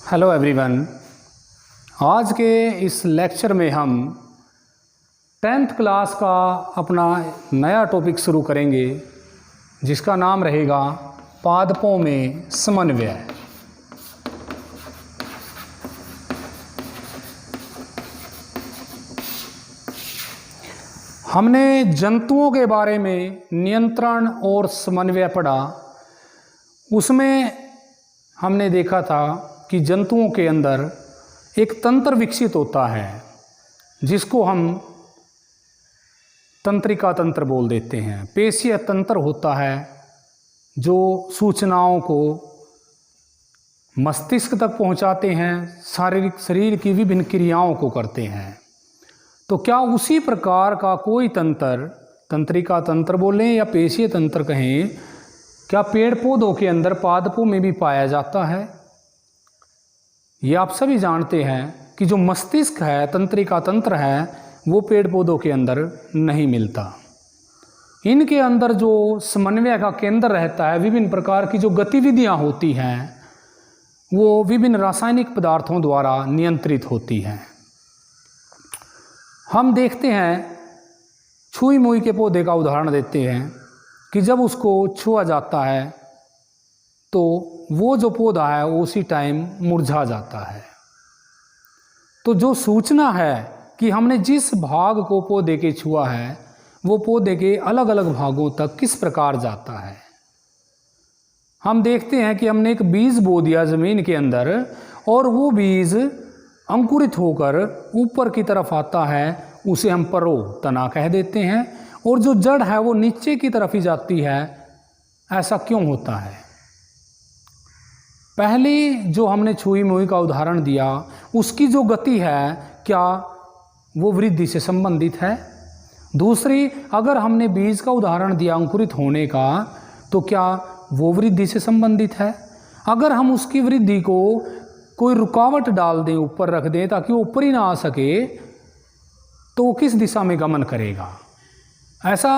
Hello everyone. आज के इस लेक्चर में हम 10th क्लास का अपना नया टॉपिक शुरू करेंगे जिसका नाम रहेगा पादपों में समन्वय। हमने जंतुओं के बारे में नियंत्रण और समन्वय पढ़ा। उसमें हमने देखा था कि जंतुओं के अंदर एक तंत्र विकसित होता है जिसको हम तंत्रिका तंत्र बोल देते हैं। पेशीय तंत्र होता है जो सूचनाओं को मस्तिष्क तक पहुंचाते हैं, शारीरिक शरीर की विभिन्न क्रियाओं को करते हैं। तो क्या उसी प्रकार का कोई तंत्र, तंत्रिका तंत्र बोलें या पेशीय तंत्र कहें, क्या पेड़ पौधों के अंदर पादपों में भी पाया जाता है? ये आप सभी जानते हैं कि जो मस्तिष्क है, तंत्रिका तंत्र है, वो पेड़ पौधों के अंदर नहीं मिलता। इनके अंदर जो समन्वय का केंद्र रहता है, विभिन्न प्रकार की जो गतिविधियां होती हैं वो विभिन्न रासायनिक पदार्थों द्वारा नियंत्रित होती हैं। हम देखते हैं, छुई मुई के पौधे का उदाहरण देते हैं कि जब उसको छुआ जाता है तो वो जो पौधा है उसी टाइम मुरझा जाता है। तो जो सूचना है कि हमने जिस भाग को पौधे के छुआ है वो पौधे के अलग अलग भागों तक किस प्रकार जाता है। हम देखते हैं कि हमने एक बीज बो दिया ज़मीन के अंदर और वो बीज अंकुरित होकर ऊपर की तरफ आता है, उसे हम परो तना कह देते हैं, और जो जड़ है वो नीचे की तरफ ही जाती है। ऐसा क्यों होता है? पहले जो हमने छुई मुई का उदाहरण दिया उसकी जो गति है, क्या वो वृद्धि से संबंधित है? दूसरी, अगर हमने बीज का उदाहरण दिया अंकुरित होने का, तो क्या वो वृद्धि से संबंधित है? अगर हम उसकी वृद्धि को कोई रुकावट डाल दें, ऊपर रख दें ताकि वो ऊपर ही ना आ सके, तो वो किस दिशा में गमन करेगा? ऐसा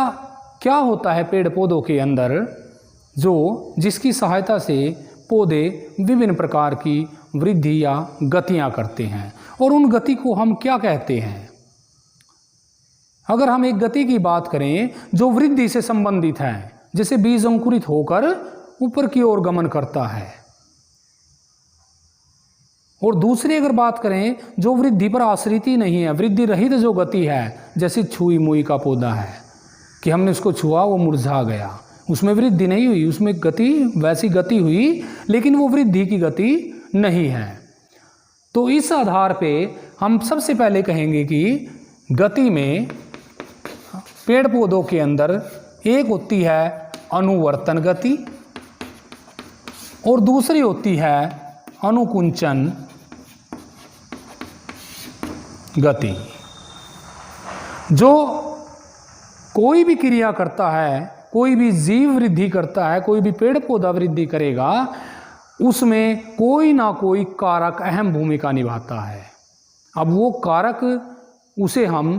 क्या होता है पेड़ पौधों के अंदर जिसकी सहायता से पौधे विभिन्न प्रकार की वृद्धि या गतियां करते हैं, और उन गति को हम क्या कहते हैं? अगर हम एक गति की बात करें जो वृद्धि से संबंधित है, जैसे बीज अंकुरित होकर ऊपर की ओर गमन करता है, और दूसरी अगर बात करें जो वृद्धि पर आश्रित ही नहीं है, वृद्धि रहित जो गति है, जैसे छुई मुई का पौधा है कि हमने उसको छुआ वो मुरझा गया, उसमें वृद्धि नहीं हुई, उसमें गति वैसी गति हुई लेकिन वो वृद्धि की गति नहीं है। तो इस आधार पे हम सबसे पहले कहेंगे कि गति में पेड़ पौधों के अंदर एक होती है अनुवर्तन गति और दूसरी होती है अनुकुंचन गति। जो कोई भी क्रिया करता है, कोई भी जीव वृद्धि करता है, कोई भी पेड़ पौधा वृद्धि करेगा, उसमें कोई ना कोई कारक अहम भूमिका निभाता है। अब वो कारक, उसे हम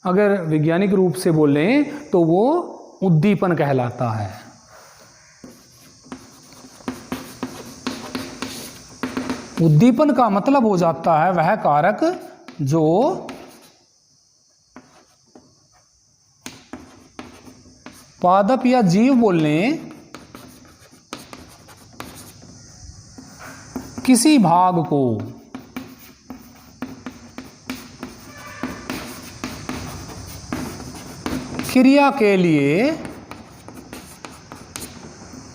अगर वैज्ञानिक रूप से बोलें तो वो उद्दीपन कहलाता है। उद्दीपन का मतलब हो जाता है वह कारक जो पादप या जीव बोलने किसी भाग को क्रिया के लिए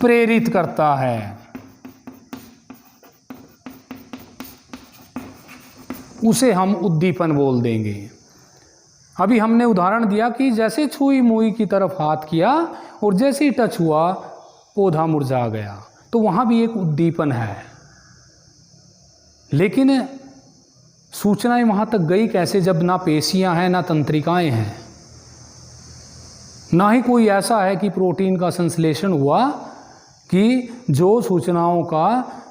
प्रेरित करता है। उसे हम उद्दीपन बोल देंगे। अभी हमने उदाहरण दिया कि जैसे छुई मुई की तरफ हाथ किया और जैसे ही टच हुआ पौधा मुरझा गया, तो वहाँ भी एक उद्दीपन है। लेकिन सूचनाएं वहाँ तक गई कैसे जब ना पेशियां हैं ना तंत्रिकाएं हैं, ना ही कोई ऐसा है कि प्रोटीन का संश्लेषण हुआ कि जो सूचनाओं का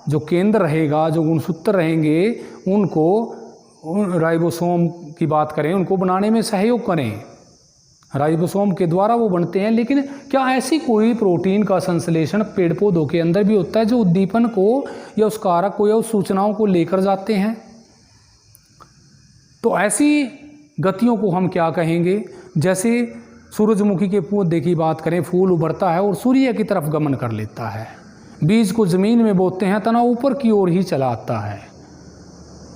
जो केंद्र रहेगा, जो गुणसूत्र रहेंगे, उनको राइबोसोम की बात करें, उनको बनाने में सहयोग करें। राइबोसोम के द्वारा वो बनते हैं। लेकिन क्या ऐसी कोई प्रोटीन का संश्लेषण पेड़ पौधों के अंदर भी होता है जो उद्दीपन को या उस कारक को या उस सूचनाओं को लेकर जाते हैं? तो ऐसी गतियों को हम क्या कहेंगे? जैसे सूरजमुखी के पौधे की बात करें, फूल उभरता है और सूर्य की तरफ गमन कर लेता है, बीज को जमीन में बोते हैं, तना ऊपर की ओर ही चला आता है।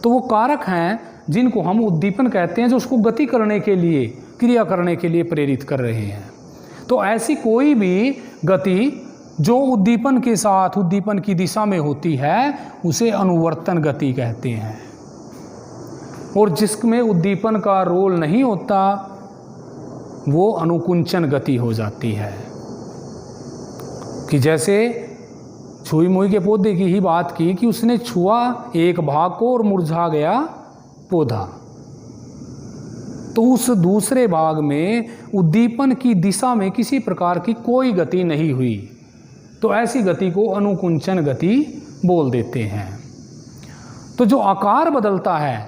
तो वो कारक हैं जिनको हम उद्दीपन कहते हैं, जो उसको गति करने के लिए, क्रिया करने के लिए प्रेरित कर रहे हैं। तो ऐसी कोई भी गति जो उद्दीपन के साथ उद्दीपन की दिशा में होती है उसे अनुवर्तन गति कहते हैं। और जिसमें उद्दीपन का रोल नहीं होता वो अनुकुंचन गति हो जाती है। कि जैसे छुई मुई के पौधे की ही बात की कि उसने छुआ एक भाग को और मुरझा गया पौधा, तो उस दूसरे भाग में उद्दीपन की दिशा में किसी प्रकार की कोई गति नहीं हुई, तो ऐसी गति को अनुकुंचन गति बोल देते हैं। तो जो आकार बदलता है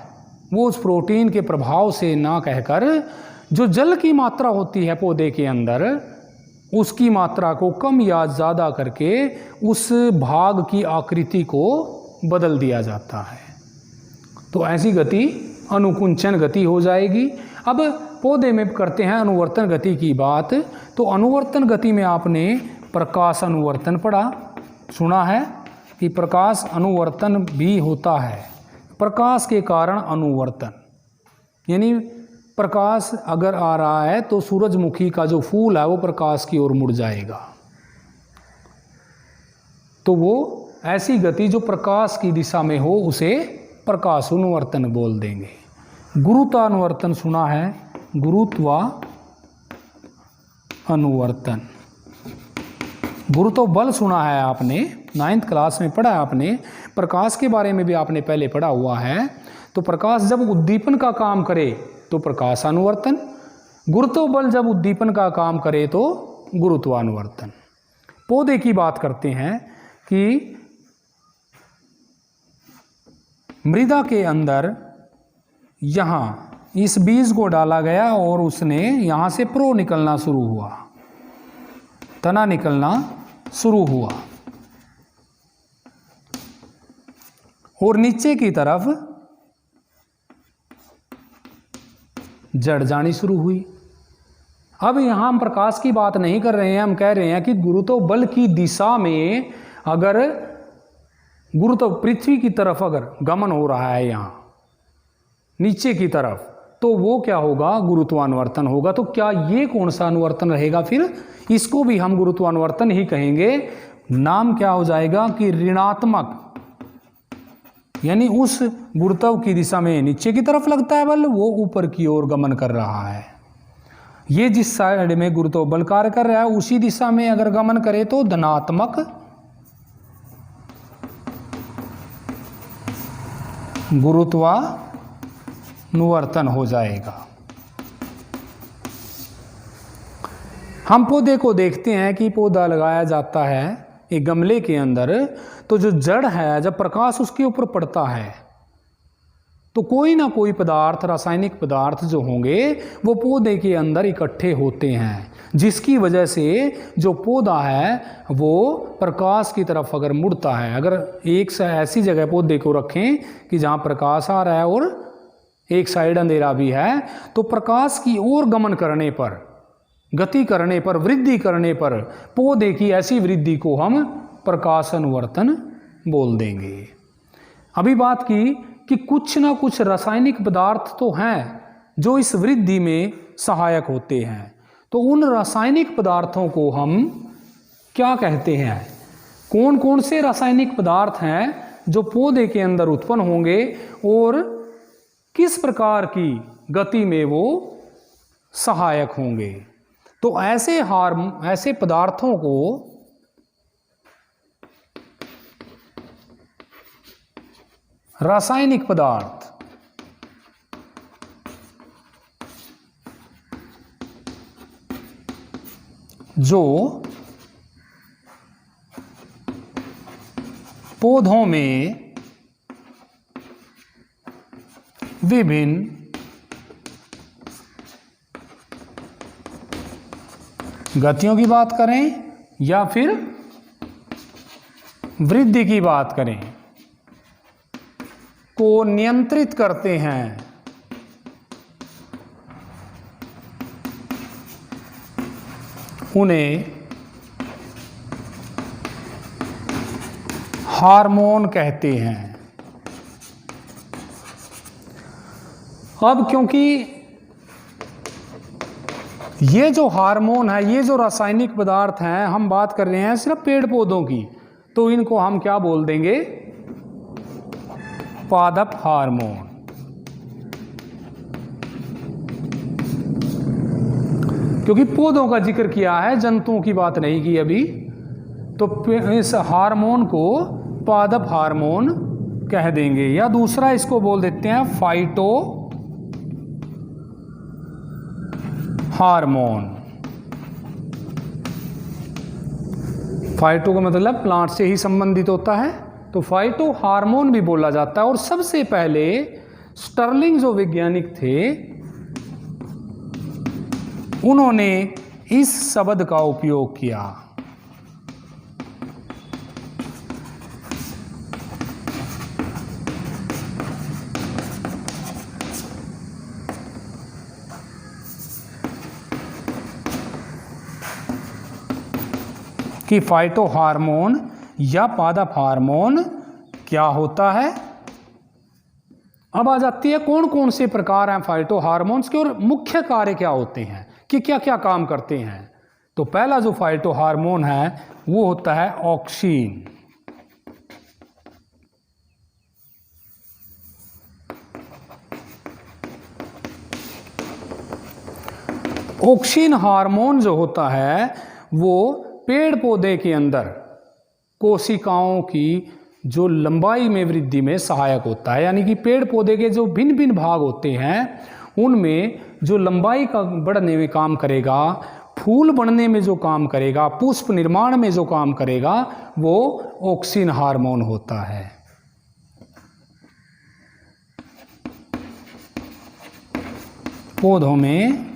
वो उस प्रोटीन के प्रभाव से ना कहकर जो जल की मात्रा होती है पौधे के अंदर उसकी मात्रा को कम या ज़्यादा करके उस भाग की आकृति को बदल दिया जाता है। तो ऐसी गति अनुकुंचन गति हो जाएगी। अब पौधे में करते हैं अनुवर्तन गति की बात। तो अनुवर्तन गति में आपने प्रकाश अनुवर्तन पढ़ा, सुना है कि प्रकाश अनुवर्तन भी होता है। प्रकाश के कारण अनुवर्तन, यानी प्रकाश अगर आ रहा है तो सूरजमुखी का जो फूल है वो प्रकाश की ओर मुड़ जाएगा। तो वो ऐसी गति जो प्रकाश की दिशा में हो उसे प्रकाश अनुवर्तन बोल देंगे। गुरुत्वानुवर्तन सुना है, गुरुत्वा अनुवर्तन। गुरुत्व बल सुना है आपने, 9th क्लास में पढ़ा है आपने। प्रकाश के बारे में भी आपने पहले पढ़ा हुआ है। तो प्रकाश जब उद्दीपन का काम करे तो प्रकाश अनुवर्तन, गुरुत्व बल जब उद्दीपन का काम करे तो गुरुत्वानुवर्तन। पौधे की बात करते हैं कि मृदा के अंदर यहाँ इस बीज को डाला गया और उसने यहाँ से प्रो निकलना शुरू हुआ, तना निकलना शुरू हुआ और नीचे की तरफ जड़ जानी शुरू हुई। अब यहाँ हम प्रकाश की बात नहीं कर रहे हैं, हम कह रहे हैं कि गुरुत्व बल की दिशा में अगर गुरुत्व पृथ्वी की तरफ अगर गमन हो रहा है यहाँ नीचे की तरफ, तो वो क्या होगा? गुरुत्वानुवर्तन होगा। तो क्या ये कौन सा अनुवर्तन रहेगा? फिर इसको भी हम गुरुत्वानुवर्तन ही कहेंगे। नाम क्या हो जाएगा कि ऋणात्मक, यानी उस गुरुत्व की दिशा में नीचे की तरफ लगता है बल, वो ऊपर की ओर गमन कर रहा है। ये जिस साइड में गुरुत्व बल कार्य कर रहा है उसी दिशा में अगर गमन करे तो धनात्मक गुरुत्वानुवर्तन हो जाएगा। हम पौधे को देखते हैं कि पौधा लगाया जाता है एक गमले के अंदर, तो जो जड़ है जब प्रकाश उसके ऊपर पड़ता है तो कोई ना कोई पदार्थ, रासायनिक पदार्थ जो होंगे वो पौधे के अंदर इकट्ठे होते हैं, जिसकी वजह से जो पौधा है वो प्रकाश की तरफ अगर मुड़ता है, अगर एक से ऐसी जगह पौधे को रखें कि जहाँ प्रकाश आ रहा है और एक साइड अंधेरा भी है, तो प्रकाश की ओर गमन करने पर, गति करने पर, वृद्धि करने पर पौधे की ऐसी वृद्धि को हम प्रकाश अनुवर्तन बोल देंगे। अभी बात की कि कुछ ना कुछ रासायनिक पदार्थ तो हैं जो इस वृद्धि में सहायक होते हैं। तो उन रासायनिक पदार्थों को हम क्या कहते हैं? कौन कौन से रासायनिक पदार्थ हैं जो पौधे के अंदर उत्पन्न होंगे और किस प्रकार की गति में वो सहायक होंगे? तो ऐसे पदार्थों को रासायनिक पदार्थ जो पौधों में विभिन्न गतियों की बात करें या फिर वृद्धि की बात करें, को नियंत्रित करते हैं। उन्हें हार्मोन कहते हैं। अब क्योंकि ये जो हार्मोन है, ये जो रासायनिक पदार्थ हैं, हम बात कर रहे हैं सिर्फ पेड़ पौधों की, तो इनको हम क्या बोल देंगे? पादप हार्मोन। क्योंकि पौधों का जिक्र किया है, जंतुओं की बात नहीं की अभी, तो इस हार्मोन को पादप हार्मोन कह देंगे। या दूसरा इसको बोल देते हैं फाइटो हार्मोन। फाइटो का मतलब प्लांट से ही संबंधित होता है, तो फाइटो हार्मोन भी बोला जाता है। और सबसे पहले स्टर्लिंग जो वैज्ञानिक थे, उन्होंने इस शब्द का उपयोग किया। कि फाइटो हार्मोन या पादप हार्मोन क्या होता है। अब आ जाती है कौन कौन से प्रकार हैं फाइटो हार्मोन्स के और मुख्य कार्य क्या होते हैं, कि क्या क्या काम करते हैं। तो पहला जो फाइटो हार्मोन है वो होता है ऑक्सीन। ऑक्सीन हार्मोन जो होता है वो पेड़ पौधे के अंदर कोशिकाओं की जो लंबाई में वृद्धि में सहायक होता है। यानी कि पेड़ पौधे के जो भिन्न भिन्न भाग होते हैं उनमें जो लंबाई का बढ़ने में काम करेगा, फूल बनने में जो काम करेगा, पुष्प निर्माण में जो काम करेगा, वो ऑक्सीन हार्मोन होता है। पौधों में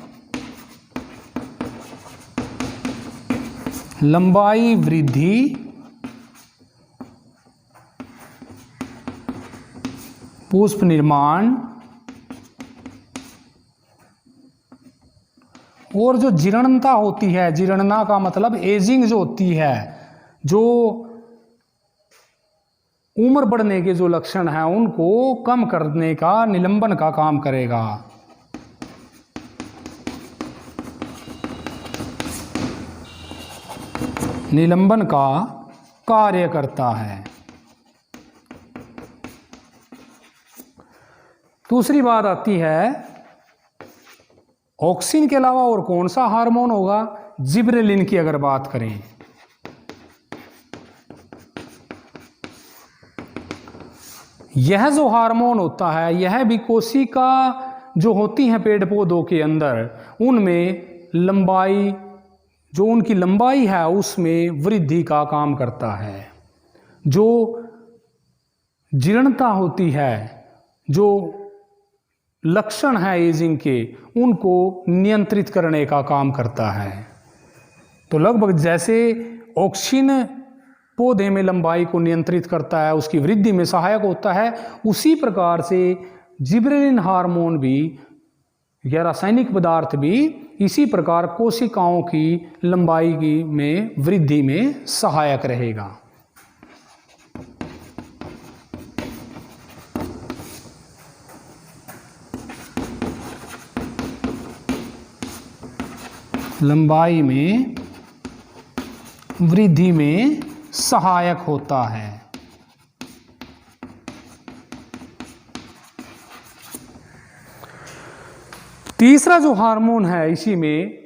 लंबाई वृद्धि, पुष्प निर्माण और जो जीर्णता होती है, जीर्णता का मतलब एजिंग जो होती है, जो उम्र बढ़ने के जो लक्षण हैं उनको कम करने का, निलंबन का काम करेगा। निलंबन का कार्य करता है। दूसरी बात आती है ऑक्सीन के अलावा और कौन सा हार्मोन होगा। जिब्रेलिन की अगर बात करें, यह जो हार्मोन होता है यह भी कोशिका जो होती हैं पेड़ पौधों के अंदर, उनमें लंबाई, जो उनकी लंबाई है उसमें वृद्धि का काम करता है। जो जीर्णता होती है, जो लक्षण है एजिंग के, उनको नियंत्रित करने का काम करता है। तो लगभग जैसे ऑक्सीन पौधे में लंबाई को नियंत्रित करता है, उसकी वृद्धि में सहायक होता है, उसी प्रकार से जिब्रेलिन हार्मोन भी या रासायनिक पदार्थ भी इसी प्रकार कोशिकाओं की लंबाई की में वृद्धि में सहायक रहेगा। लंबाई में वृद्धि में सहायक होता है। तीसरा जो हार्मोन है इसी में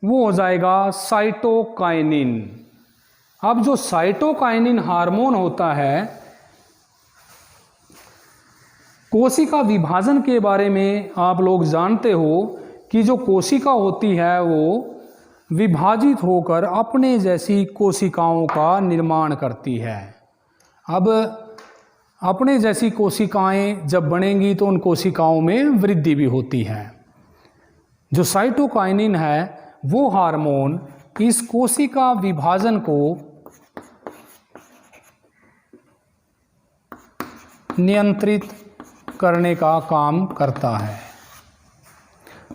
वो हो जाएगा साइटोकाइनिन। अब जो साइटोकाइनिन हार्मोन होता है, कोशिका विभाजन के बारे में आप लोग जानते हो कि जो कोशिका होती है वो विभाजित होकर अपने जैसी कोशिकाओं का निर्माण करती है। अब अपने जैसी कोशिकाएं जब बनेंगी तो उन कोशिकाओं में वृद्धि भी होती है। जो साइटोकाइनिन है वो हार्मोन इस कोशिका विभाजन को नियंत्रित करने का काम करता है।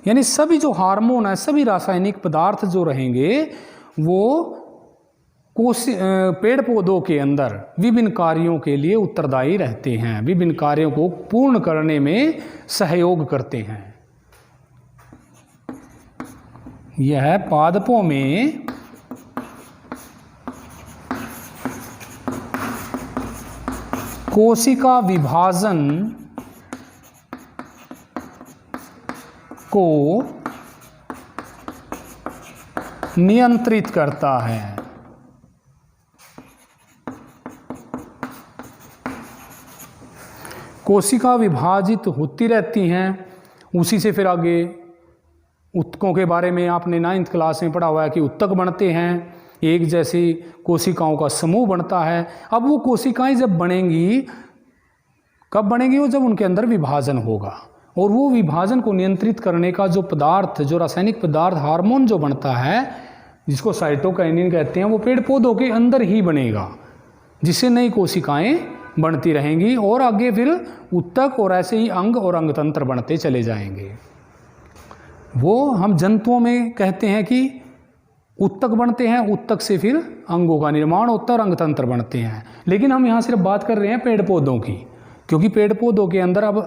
यानी सभी जो हार्मोन है, सभी रासायनिक पदार्थ जो रहेंगे वो पेड़ पौधों के अंदर विभिन्न कार्यों के लिए उत्तरदायी रहते हैं, विभिन्न कार्यों को पूर्ण करने में सहयोग करते हैं। यह पादपों में कोशिका विभाजन को नियंत्रित करता है। कोशिका विभाजित होती रहती हैं, उसी से फिर आगे उत्तकों के बारे में आपने 9th क्लास में पढ़ा हुआ है कि उत्तक बनते हैं, एक जैसी कोशिकाओं का समूह बनता है। अब वो कोशिकाएं जब बनेंगी, कब बनेंगी? वो जब उनके अंदर विभाजन होगा, और वो विभाजन को नियंत्रित करने का जो पदार्थ, जो रासायनिक पदार्थ, हार्मोन जो बनता है, जिसको साइटोकाइनिन कहते हैं, वो पेड़ पौधों के अंदर ही बनेगा, जिससे नई कोशिकाएं बनती रहेंगी और आगे फिर उत्तक और ऐसे ही अंग और अंगतंत्र बनते चले जाएंगे। वो हम जंतुओं में कहते हैं कि उत्तक बनते हैं, उत्तक से फिर अंगों का निर्माण होता है और अंगतंत्र बनते हैं। लेकिन हम यहाँ सिर्फ बात कर रहे हैं पेड़ पौधों की, क्योंकि पेड़ पौधों के अंदर अब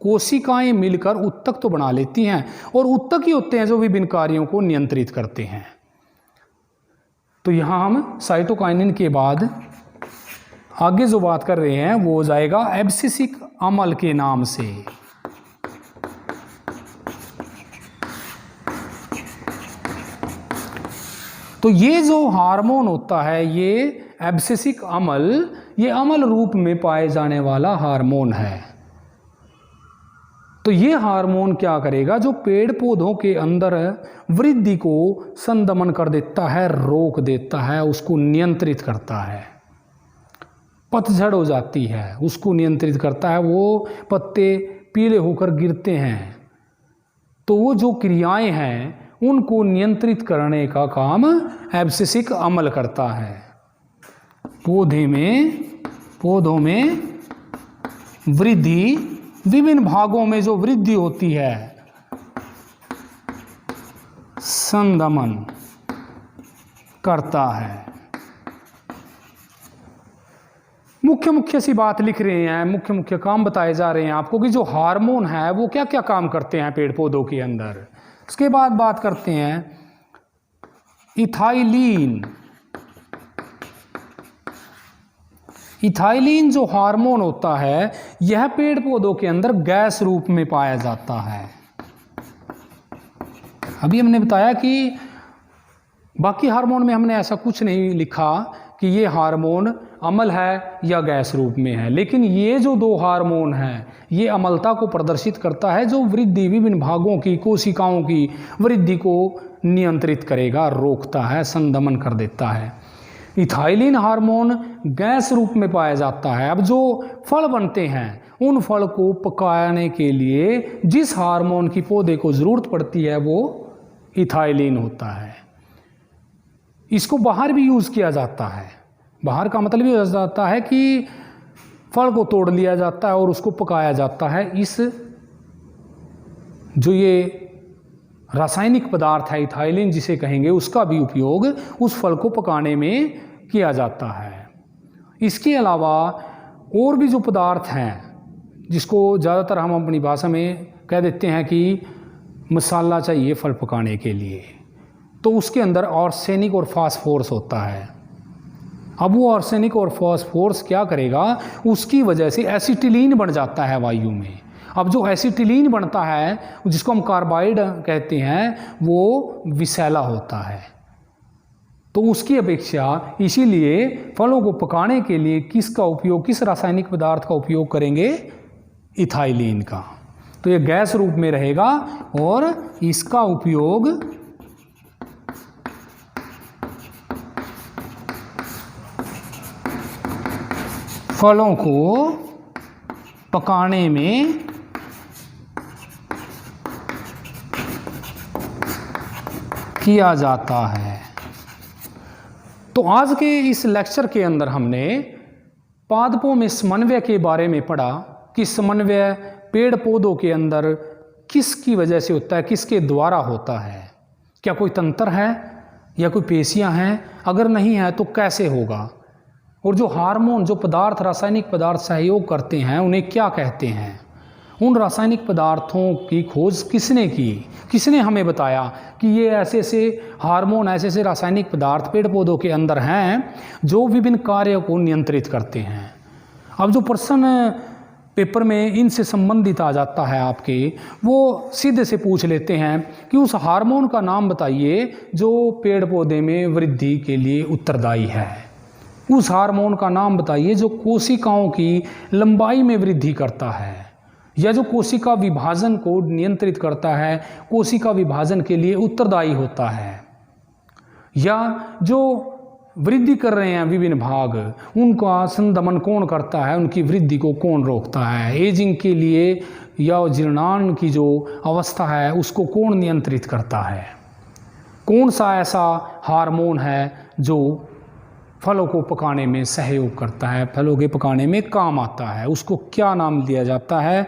कोशिकाएं मिलकर उत्तक तो बना लेती हैं, और उत्तक ही होते हैं जो विभिन्न कार्यों को नियंत्रित करते हैं। तो यहाँ हम साइटोकाइनिन के बाद आगे जो बात कर रहे हैं वो हो जाएगा एब्सिसिक अम्ल के नाम से। तो ये जो हार्मोन होता है, ये एब्सिसिक अम्ल, ये अम्ल रूप में पाए जाने वाला हार्मोन है। तो ये हार्मोन क्या करेगा? जो पेड़ पौधों के अंदर वृद्धि को संदमन कर देता है, रोक देता है, उसको नियंत्रित करता है। पतझड़ हो जाती है, उसको नियंत्रित करता है, वो पत्ते पीले होकर गिरते हैं, तो वो जो क्रियाएं हैं उनको नियंत्रित करने का काम एब्सिसिक अम्ल करता है। पौधों में वृद्धि, विभिन्न भागों में जो वृद्धि होती है, संदमन करता है। मुख्य सी बात लिख रहे हैं, मुख्य काम बताए जा रहे हैं आपको कि जो हार्मोन है वो क्या क्या काम करते हैं पेड़ पौधों के अंदर। उसके बाद बात करते हैं इथाइलिन। इथाइलिन जो हार्मोन होता है, यह पेड़ पौधों के अंदर गैस रूप में पाया जाता है। अभी हमने बताया कि बाकी हार्मोन में हमने ऐसा कुछ नहीं लिखा कि ये हार्मोन अम्ल है या गैस रूप में है, लेकिन ये जो दो हार्मोन हैं ये अम्लता को प्रदर्शित करता है, जो वृद्धि, विभिन्न भागों की कोशिकाओं की वृद्धि को नियंत्रित करेगा, रोकता है, संदमन कर देता है। इथाइलिन हार्मोन गैस रूप में पाया जाता है। अब जो फल बनते हैं, उन फल को पकाने के लिए जिस हार्मोन की पौधे को ज़रूरत पड़ती है वो इथाइलिन होता है। इसको बाहर भी यूज़ किया जाता है। बाहर का मतलब ये हो जाता है कि फल को तोड़ लिया जाता है और उसको पकाया जाता है। इस जो ये रासायनिक पदार्थ है इथाइलिन जिसे कहेंगे, उसका भी उपयोग उस फल को पकाने में किया जाता है। इसके अलावा और भी जो पदार्थ हैं, जिसको ज़्यादातर हम अपनी भाषा में कह देते हैं कि मसाला चाहिए फल पकाने के लिए, तो उसके अंदर आर्सेनिक और फास्फोरस होता है। अब वो आर्सेनिक और फास्फोरस क्या करेगा? उसकी वजह से एसिटिलीन बन जाता है वायु में। अब जो एसिटिलीन बनता है, जिसको हम कार्बाइड कहते हैं, वो विषैला होता है। तो उसकी अपेक्षा इसीलिए फलों को पकाने के लिए किसका उपयोग, किस रासायनिक पदार्थ का उपयोग करेंगे? इथाइलिन का। तो ये गैस रूप में रहेगा और इसका उपयोग फलों को पकाने में किया जाता है। तो आज के इस लेक्चर के अंदर हमने पादपों में समन्वय के बारे में पढ़ा कि समन्वय पेड़ पौधों के अंदर किसकी वजह से होता है, किसके द्वारा होता है। क्या कोई तंत्र है या कोई पेशियां हैं? अगर नहीं है तो कैसे होगा? और जो हार्मोन, जो पदार्थ, रासायनिक पदार्थ सहयोग करते हैं उन्हें क्या कहते हैं? उन रासायनिक पदार्थों की खोज किसने की? किसने हमें बताया कि ये ऐसे ऐसे हार्मोन, ऐसे ऐसे रासायनिक पदार्थ पेड़ पौधों के अंदर हैं जो विभिन्न कार्यों को नियंत्रित करते हैं। अब जो प्रश्न पेपर में इनसे संबंधित आ जाता है आपके, वो सीधे से पूछ लेते हैं कि उस हार्मोन का नाम बताइए जो पेड़ पौधे में वृद्धि के लिए उत्तरदायी है। उस हार्मोन का नाम बताइए जो कोशिकाओं की लंबाई में वृद्धि करता है, या जो कोशिका विभाजन को नियंत्रित करता है, कोशिका विभाजन के लिए उत्तरदायी होता है, या जो वृद्धि कर रहे हैं विभिन्न भाग, उनका संदमन कौन करता है, उनकी वृद्धि को कौन रोकता है, एजिंग के लिए या जीर्णाण की जो अवस्था है उसको कौन नियंत्रित करता है, कौन सा ऐसा हार्मोन है जो फलों को पकाने में सहयोग करता है, फलों के पकाने में काम आता है, उसको क्या नाम दिया जाता है,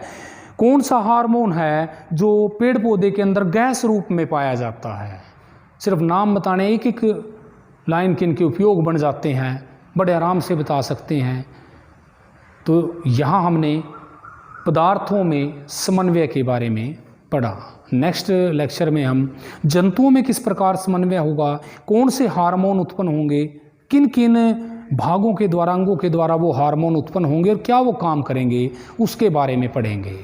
कौन सा हार्मोन है जो पेड़ पौधे के अंदर गैस रूप में पाया जाता है। सिर्फ नाम बताने, एक एक लाइन के इनके उपयोग बन जाते हैं, बड़े आराम से बता सकते हैं। तो यहाँ हमने पदार्थों में समन्वय के बारे में पढ़ा। नेक्स्ट लेक्चर में हम जंतुओं में किस प्रकार समन्वय होगा, कौन से हार्मोन उत्पन्न होंगे, किन किन भागों के द्वारा, अंगों के द्वारा वो हार्मोन उत्पन्न होंगे और क्या वो काम करेंगे, उसके बारे में पढ़ेंगे।